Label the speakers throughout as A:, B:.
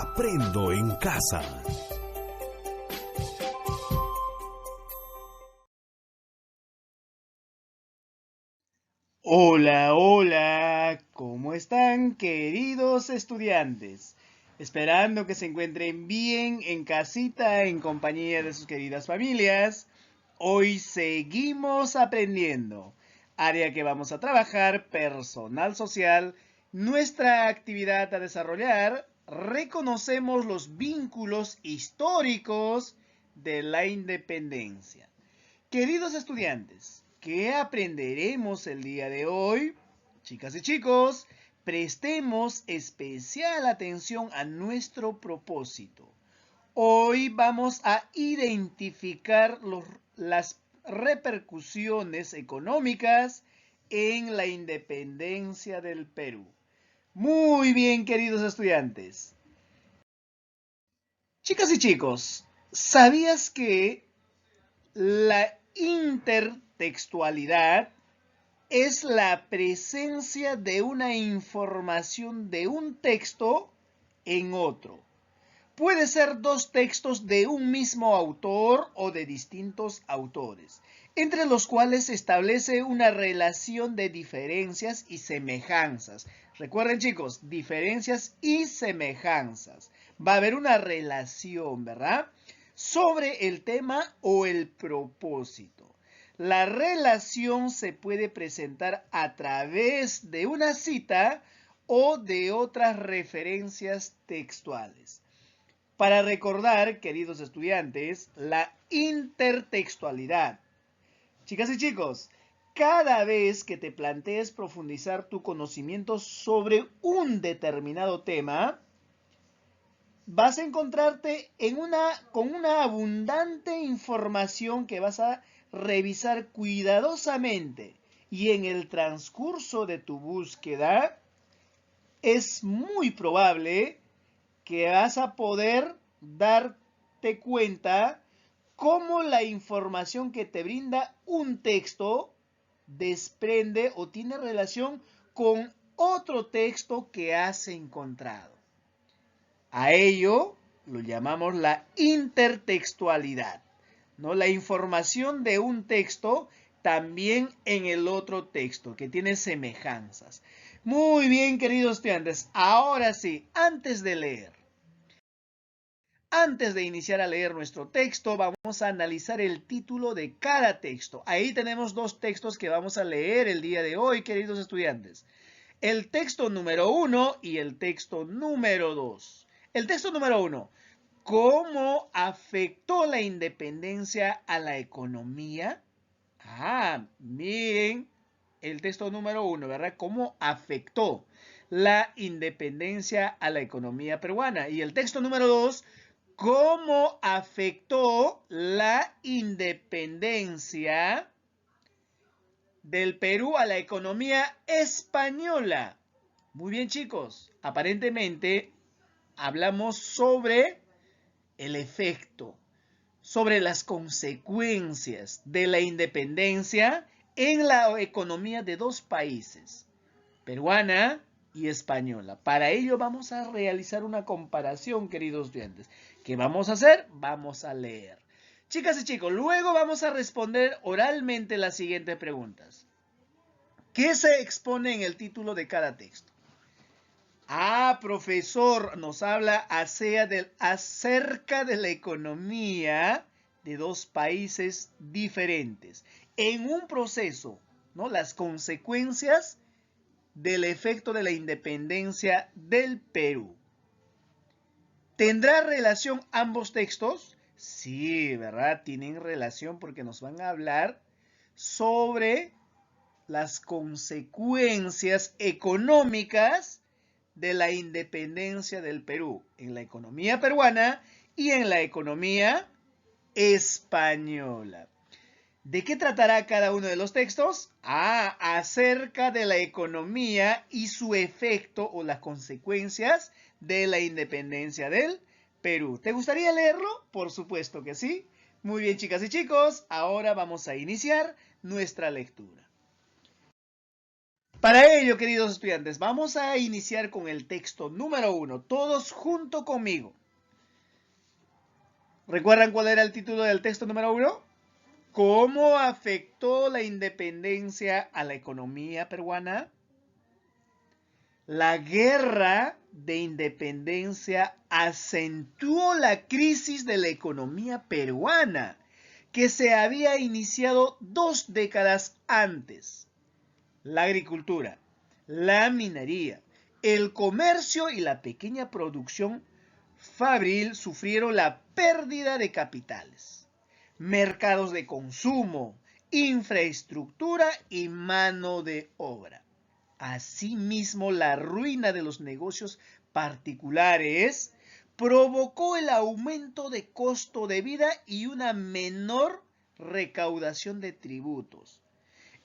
A: Aprendo en casa.
B: Hola, hola, ¿cómo están, queridos estudiantes? Esperando que se encuentren bien en casita, en compañía de sus queridas familias. Hoy seguimos aprendiendo. Área que vamos a trabajar, personal social, nuestra actividad a desarrollar. Reconocemos los vínculos históricos de la independencia. Queridos estudiantes, ¿qué aprenderemos el día de hoy? Chicas y chicos, prestemos especial atención a nuestro propósito. Hoy vamos a identificar las repercusiones económicas en la independencia del Perú. Muy bien, queridos estudiantes. Chicas y chicos, ¿sabías que la intertextualidad es la presencia de una información de un texto en otro? Puede ser dos textos de un mismo autor o de distintos autores, entre los cuales se establece una relación de diferencias y semejanzas. Recuerden, chicos, diferencias y semejanzas. Va a haber una relación, ¿verdad?, sobre el tema o el propósito. La relación se puede presentar a través de una cita o de otras referencias textuales. Para recordar, queridos estudiantes, la intertextualidad. Chicas y chicos, cada vez que te plantees profundizar tu conocimiento sobre un determinado tema, vas a encontrarte con una abundante información que vas a revisar cuidadosamente, y en el transcurso de tu búsqueda es muy probable que vas a poder darte cuenta cómo la información que te brinda un texto desprende o tiene relación con otro texto que has encontrado. A ello lo llamamos la intertextualidad, ¿no? La información de un texto también en el otro texto, que tiene semejanzas. Muy bien, queridos estudiantes. Ahora sí, antes de iniciar a leer nuestro texto, vamos a analizar el título de cada texto. Ahí tenemos dos textos que vamos a leer el día de hoy, queridos estudiantes. El texto número 1 y el texto número 2. El texto número 1. ¿Cómo afectó la independencia a la economía? Miren el texto número 1, ¿verdad? ¿Cómo afectó la independencia a la economía peruana? Y el texto número 2, ¿cómo afectó la independencia del Perú a la economía española? Muy bien, chicos. Aparentemente hablamos sobre el efecto, sobre las consecuencias de la independencia en la economía de dos países, peruana y española. Para ello vamos a realizar una comparación, queridos estudiantes. ¿Qué vamos a hacer? Vamos a leer. Chicas y chicos, luego vamos a responder oralmente las siguientes preguntas. ¿Qué se expone en el título de cada texto? Profesor, nos habla acerca de la economía de dos países diferentes en un proceso, ¿no? Las consecuencias del efecto de la independencia del Perú. ¿Tendrá relación ambos textos? Sí, ¿verdad? Tienen relación porque nos van a hablar sobre las consecuencias económicas de la independencia del Perú en la economía peruana y en la economía española. ¿De qué tratará cada uno de los textos? Acerca de la economía y su efecto o las consecuencias de la independencia del Perú. ¿Te gustaría leerlo? Por supuesto que sí. Muy bien, chicas y chicos, ahora vamos a iniciar nuestra lectura. Para ello, queridos estudiantes, vamos a iniciar con el texto número 1, todos junto conmigo. ¿Recuerdan cuál era el título del texto número 1? ¿Cómo afectó la independencia a la economía peruana? La guerra de independencia acentuó la crisis de la economía peruana, que se había iniciado 2 décadas antes. La agricultura, la minería, el comercio y la pequeña producción fabril sufrieron la pérdida de capitales, mercados de consumo, infraestructura y mano de obra. Asimismo, la ruina de los negocios particulares provocó el aumento de costo de vida y una menor recaudación de tributos.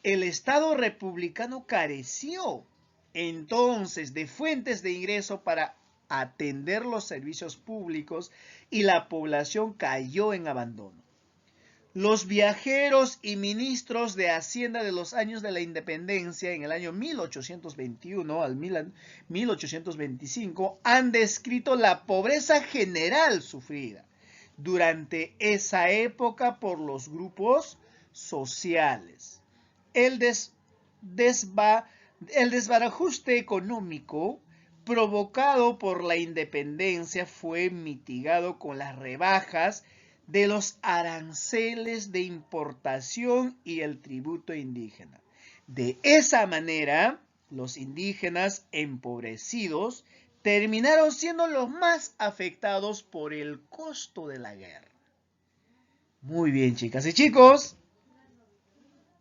B: El Estado republicano careció entonces de fuentes de ingreso para atender los servicios públicos y la población cayó en abandono. Los viajeros y ministros de Hacienda de los años de la independencia, en el año 1821 al 1825, han descrito la pobreza general sufrida durante esa época por los grupos sociales. El desbarajuste económico provocado por la independencia fue mitigado con las rebajas de los aranceles de importación y el tributo indígena. De esa manera, los indígenas empobrecidos terminaron siendo los más afectados por el costo de la guerra. Muy bien, chicas y chicos.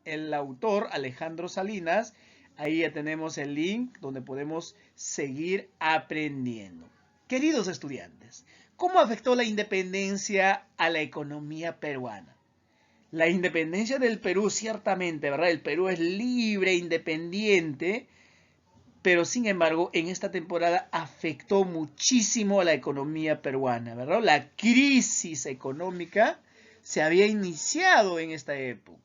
B: El autor Alejandro Salinas, ahí ya tenemos el link donde podemos seguir aprendiendo. Queridos estudiantes, ¿cómo afectó la independencia a la economía peruana? La independencia del Perú, ciertamente, ¿verdad? El Perú es libre, independiente, pero sin embargo, en esta temporada afectó muchísimo a la economía peruana, ¿verdad? La crisis económica se había iniciado en esta época.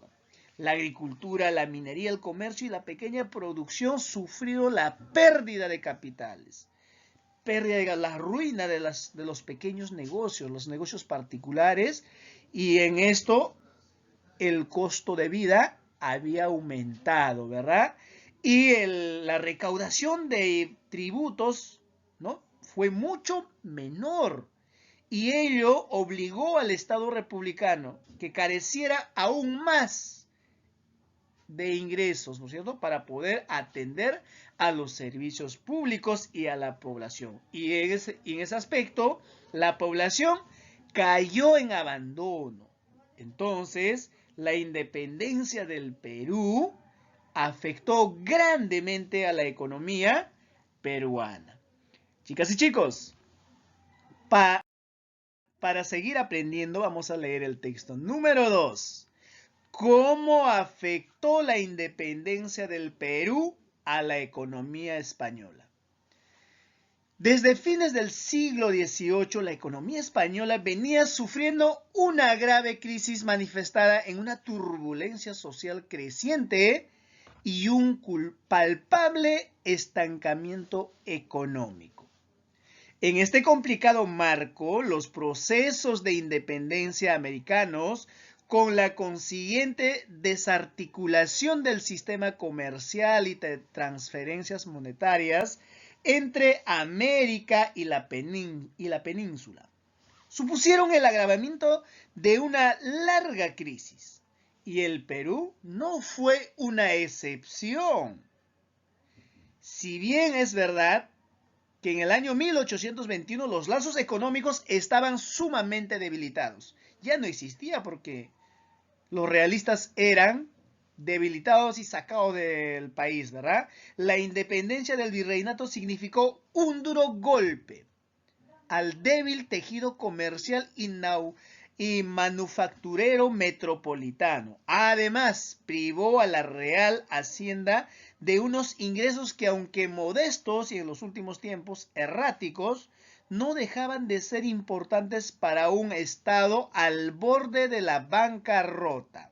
B: La agricultura, la minería, el comercio y la pequeña producción sufrieron la pérdida de capitales, la ruina de los pequeños negocios, los negocios particulares, y en esto el costo de vida había aumentado, ¿verdad? Y la recaudación de tributos, ¿no?, fue mucho menor. Y ello obligó al Estado republicano que careciera aún más de ingresos, ¿no es cierto?, para poder atender a los servicios públicos y a la población. Y en ese aspecto, la población cayó en abandono. Entonces, la independencia del Perú afectó grandemente a la economía peruana. Chicas y chicos, para seguir aprendiendo, vamos a leer el texto número 2. ¿Cómo afectó la independencia del Perú a la economía española? Desde fines del siglo XVIII, la economía española venía sufriendo una grave crisis manifestada en una turbulencia social creciente y un palpable estancamiento económico. En este complicado marco, los procesos de independencia americanos, con la consiguiente desarticulación del sistema comercial y de transferencias monetarias entre América y la península, supusieron el agravamiento de una larga crisis, y el Perú no fue una excepción. Si bien es verdad que en el año 1821 los lazos económicos estaban sumamente debilitados, ya no existía porque los realistas eran debilitados y sacados del país, ¿verdad? La independencia del virreinato significó un duro golpe al débil tejido comercial y manufacturero metropolitano. Además, privó a la Real Hacienda de unos ingresos que, aunque modestos y en los últimos tiempos erráticos, no dejaban de ser importantes para un Estado al borde de la bancarrota.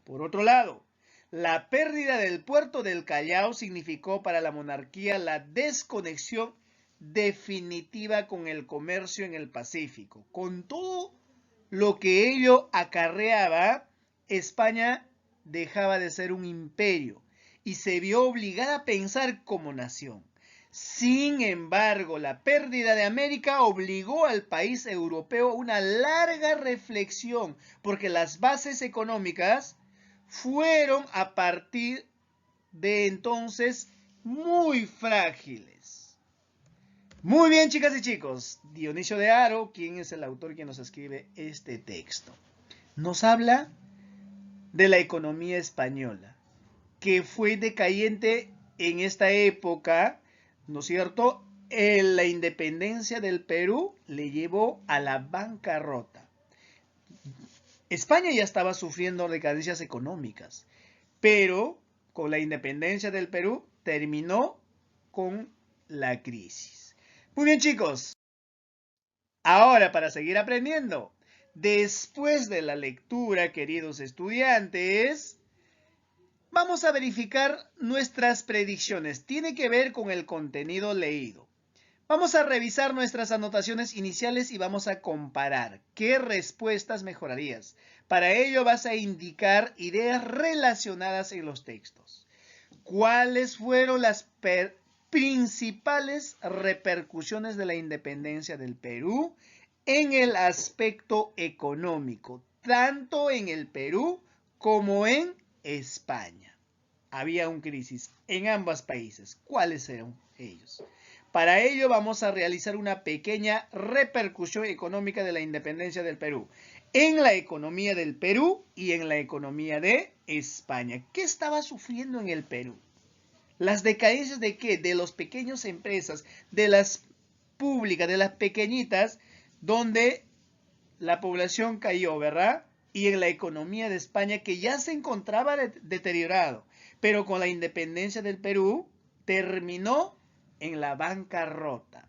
B: Por otro lado, La pérdida del puerto del Callao significó para la monarquía la desconexión definitiva con el comercio en el Pacífico. Con todo lo que ello acarreaba, España dejaba de ser un imperio y se vio obligada a pensar como nación. Sin embargo, la pérdida de América obligó al país europeo a una larga reflexión, porque las bases económicas fueron a partir de entonces muy frágiles. Muy bien, chicas y chicos. Dionisio de Haro, quien es el autor que nos escribe este texto, nos habla de la economía española, que fue decayente en esta época, ¿no es cierto? La independencia del Perú le llevó a la bancarrota. España ya estaba sufriendo decadencias económicas, pero con la independencia del Perú terminó con la crisis. Muy bien, chicos. Ahora, para seguir aprendiendo, después de la lectura, queridos estudiantes, vamos a verificar nuestras predicciones. Tiene que ver con el contenido leído. Vamos a revisar nuestras anotaciones iniciales y vamos a comparar qué respuestas mejorarías. Para ello vas a indicar ideas relacionadas en los textos. ¿Cuáles fueron las principales repercusiones de la independencia del Perú en el aspecto económico, tanto en el Perú como en España? Había una crisis en ambos países. ¿Cuáles eran ellos? Para ello vamos a realizar una pequeña repercusión económica de la independencia del Perú en la economía del Perú y en la economía de España. ¿Qué estaba sufriendo en el Perú? ¿Las decadencias de qué? De las pequeñas empresas, de las públicas, de las pequeñitas, donde la población cayó, ¿verdad? Y en la economía de España, que ya se encontraba deteriorado, pero con la independencia del Perú terminó en la bancarrota.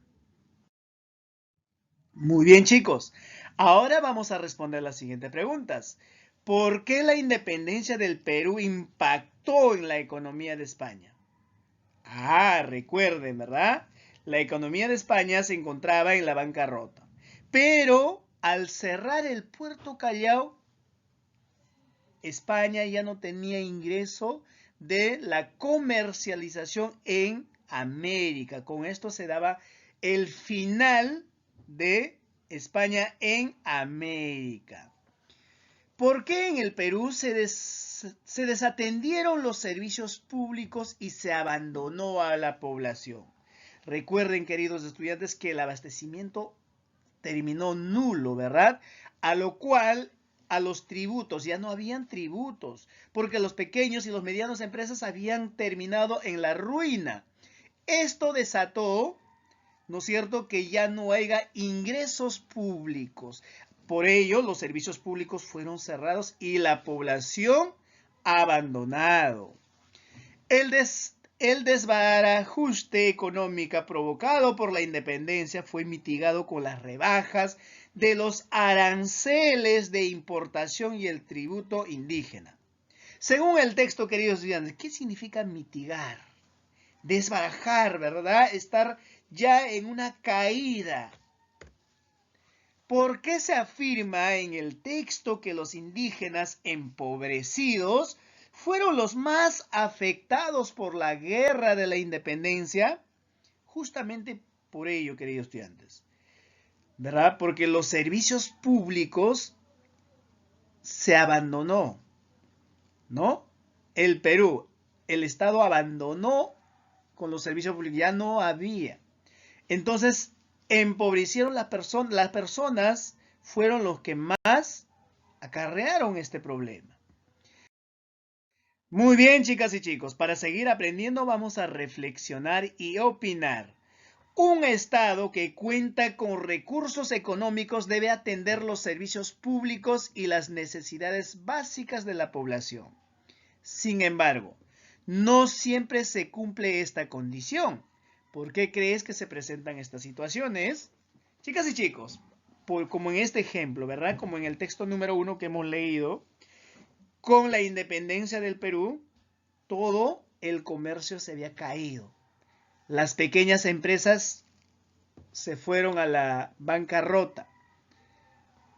B: Muy bien, chicos. Ahora vamos a responder las siguientes preguntas. ¿Por qué la independencia del Perú impactó en la economía de España? Recuerden, ¿verdad? La economía de España se encontraba en la bancarrota. Pero al cerrar el puerto Callao, España ya no tenía ingreso de la comercialización en América. Con esto se daba el final de España en América. ¿Por qué en el Perú se desatendieron los servicios públicos y se abandonó a la población? Recuerden, queridos estudiantes, que el abastecimiento terminó nulo, ¿verdad? A lo cual a los tributos, ya no habían tributos, porque los pequeños y los medianos empresas habían terminado en la ruina. Esto desató, ¿no es cierto?, que ya no haya ingresos públicos. Por ello, los servicios públicos fueron cerrados y la población abandonado. El desbarajuste económico provocado por la independencia fue mitigado con las rebajas de los aranceles de importación y el tributo indígena. Según el texto, queridos estudiantes, ¿qué significa mitigar? Desbarajar, ¿verdad? Estar ya en una caída. ¿Por qué se afirma en el texto que los indígenas empobrecidos fueron los más afectados por la guerra de la independencia? Justamente por ello, queridos estudiantes, ¿verdad? Porque los servicios públicos se abandonó, ¿no? El Perú, el Estado abandonó con los servicios públicos, ya no había. Entonces, empobrecieron las personas fueron los que más acarrearon este problema. Muy bien, chicas y chicos, para seguir aprendiendo vamos a reflexionar y opinar. Un Estado que cuenta con recursos económicos debe atender los servicios públicos y las necesidades básicas de la población. Sin embargo, no siempre se cumple esta condición. ¿Por qué crees que se presentan estas situaciones? Chicas y chicos, como en este ejemplo, ¿verdad? Como en el texto número 1 que hemos leído, con la independencia del Perú, todo el comercio se había caído. Las pequeñas empresas se fueron a la bancarrota.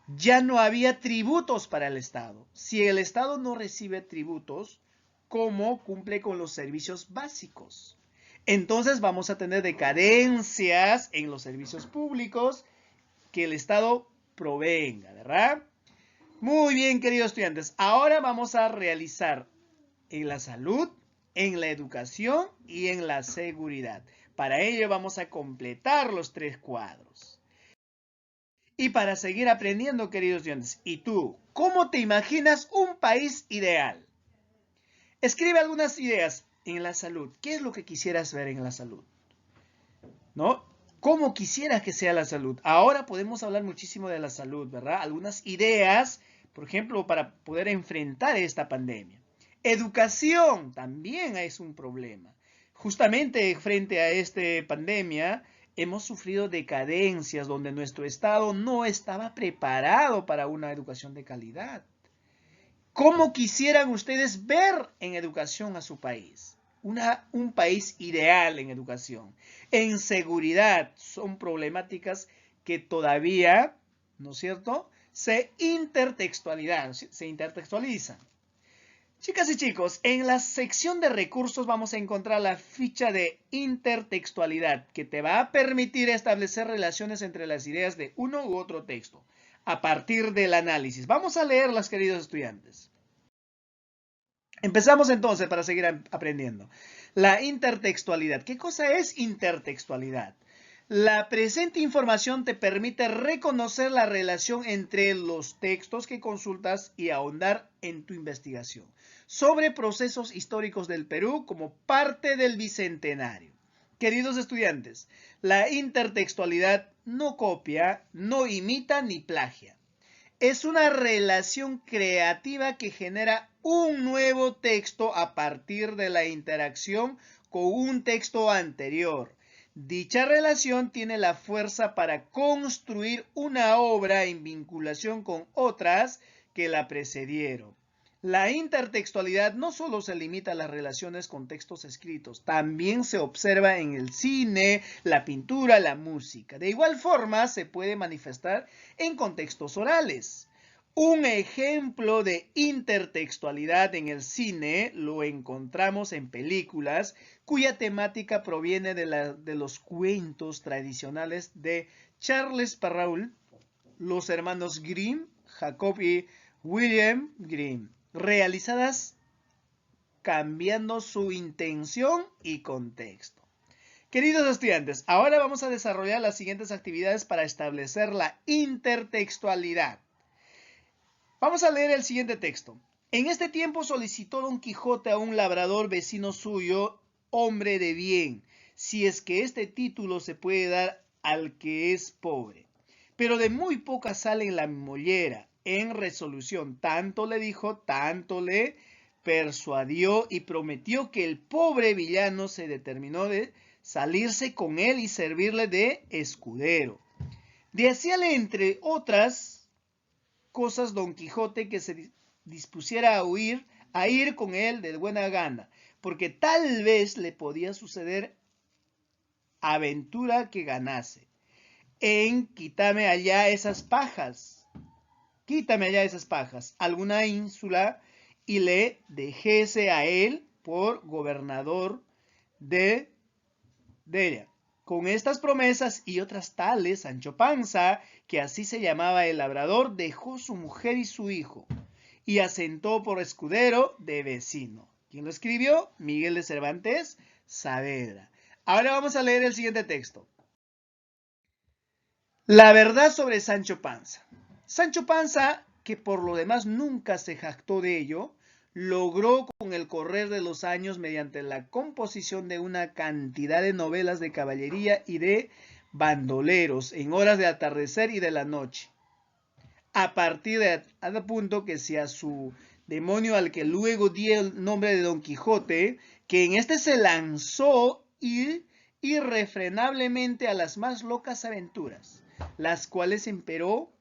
B: Ya no había tributos para el Estado. Si el Estado no recibe tributos, ¿cómo cumple con los servicios básicos? Entonces vamos a tener decadencias en los servicios públicos que el Estado provenga, ¿verdad? Muy bien, queridos estudiantes. Ahora vamos a realizar en la salud, en la educación y en la seguridad. Para ello vamos a completar los 3 cuadros. Y para seguir aprendiendo, queridos estudiantes, ¿y tú, cómo te imaginas un país ideal? Escribe algunas ideas en la salud. ¿Qué es lo que quisieras ver en la salud? ¿No? ¿Cómo quisieras que sea la salud? Ahora podemos hablar muchísimo de la salud, ¿verdad? Algunas ideas, por ejemplo, para poder enfrentar esta pandemia. Educación también es un problema. Justamente frente a esta pandemia, hemos sufrido decadencias donde nuestro Estado no estaba preparado para una educación de calidad. ¿Cómo quisieran ustedes ver en educación a su país? Un país ideal en educación. En seguridad son problemáticas que todavía, ¿no es cierto?, se intertextualizan. Chicas y chicos, en la sección de recursos vamos a encontrar la ficha de intertextualidad que te va a permitir establecer relaciones entre las ideas de uno u otro texto a partir del análisis. Vamos a leerlas, queridos estudiantes. Empezamos entonces para seguir aprendiendo. La intertextualidad. ¿Qué cosa es intertextualidad? La presente información te permite reconocer la relación entre los textos que consultas y ahondar en tu investigación sobre procesos históricos del Perú como parte del Bicentenario. Queridos estudiantes, la intertextualidad no copia, no imita ni plagia. Es una relación creativa que genera un nuevo texto a partir de la interacción con un texto anterior. Dicha relación tiene la fuerza para construir una obra en vinculación con otras que la precedieron. La intertextualidad no solo se limita a las relaciones con textos escritos, también se observa en el cine, la pintura, la música. De igual forma, se puede manifestar en contextos orales. Un ejemplo de intertextualidad en el cine lo encontramos en películas cuya temática proviene de los cuentos tradicionales de Charles Perrault, los hermanos Grimm, Jacob y William Grimm, realizadas cambiando su intención y contexto. Queridos estudiantes, ahora vamos a desarrollar las siguientes actividades para establecer la intertextualidad. Vamos a leer el siguiente texto. En este tiempo solicitó Don Quijote a un labrador vecino suyo, hombre de bien, si es que este título se puede dar al que es pobre. Pero de muy poca sal en la mollera. En resolución, tanto le dijo, tanto le persuadió y prometió que el pobre villano se determinó de salirse con él y servirle de escudero. Decíale, entre otras cosas, Don Quijote que se dispusiera a ir con él de buena gana, porque tal vez le podía suceder aventura que ganase. Quítame allá esas pajas, alguna ínsula, y le dejese a él por gobernador de ella. Con estas promesas y otras tales, Sancho Panza, que así se llamaba el labrador, dejó su mujer y su hijo, y asentó por escudero de vecino. ¿Quién lo escribió? Miguel de Cervantes Saavedra. Ahora vamos a leer el siguiente texto. La verdad sobre Sancho Panza. Sancho Panza, que por lo demás nunca se jactó de ello, logró con el correr de los años, mediante la composición de una cantidad de novelas de caballería y de bandoleros en horas de atardecer y de la noche, a partir de tal punto que sea su demonio, al que luego dio el nombre de Don Quijote, que en este se lanzó irrefrenablemente a las más locas aventuras, las cuales empero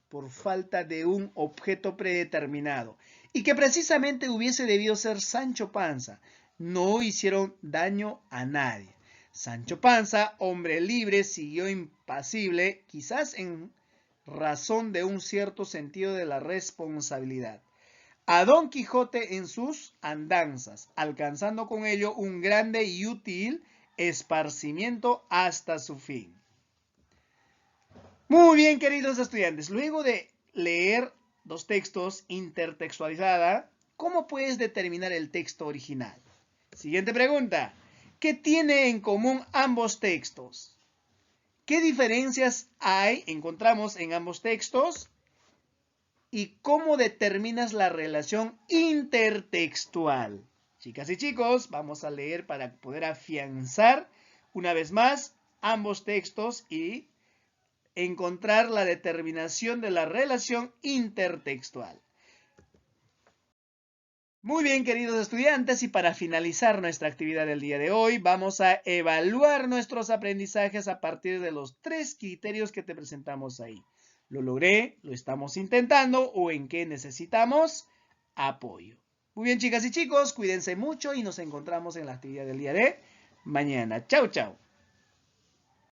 B: por falta de un objeto predeterminado, y que precisamente hubiese debido ser Sancho Panza. No hicieron daño a nadie. Sancho Panza, hombre libre, siguió impasible, quizás en razón de un cierto sentido de la responsabilidad, a Don Quijote en sus andanzas, alcanzando con ello un grande y útil esparcimiento hasta su fin. Muy bien, queridos estudiantes, luego de leer los textos intertextualizada, ¿cómo puedes determinar el texto original? Siguiente pregunta. ¿Qué tiene en común ambos textos? ¿Qué diferencias encontramos en ambos textos? ¿Y cómo determinas la relación intertextual? Chicas y chicos, vamos a leer para poder afianzar una vez más ambos textos y encontrar la determinación de la relación intertextual. Muy bien, queridos estudiantes, y para finalizar nuestra actividad del día de hoy, vamos a evaluar nuestros aprendizajes a partir de los 3 criterios que te presentamos ahí. ¿Lo logré? ¿Lo estamos intentando? ¿O en qué necesitamos apoyo? Muy bien, chicas y chicos, cuídense mucho y nos encontramos en la actividad del día de mañana. Chau, chau.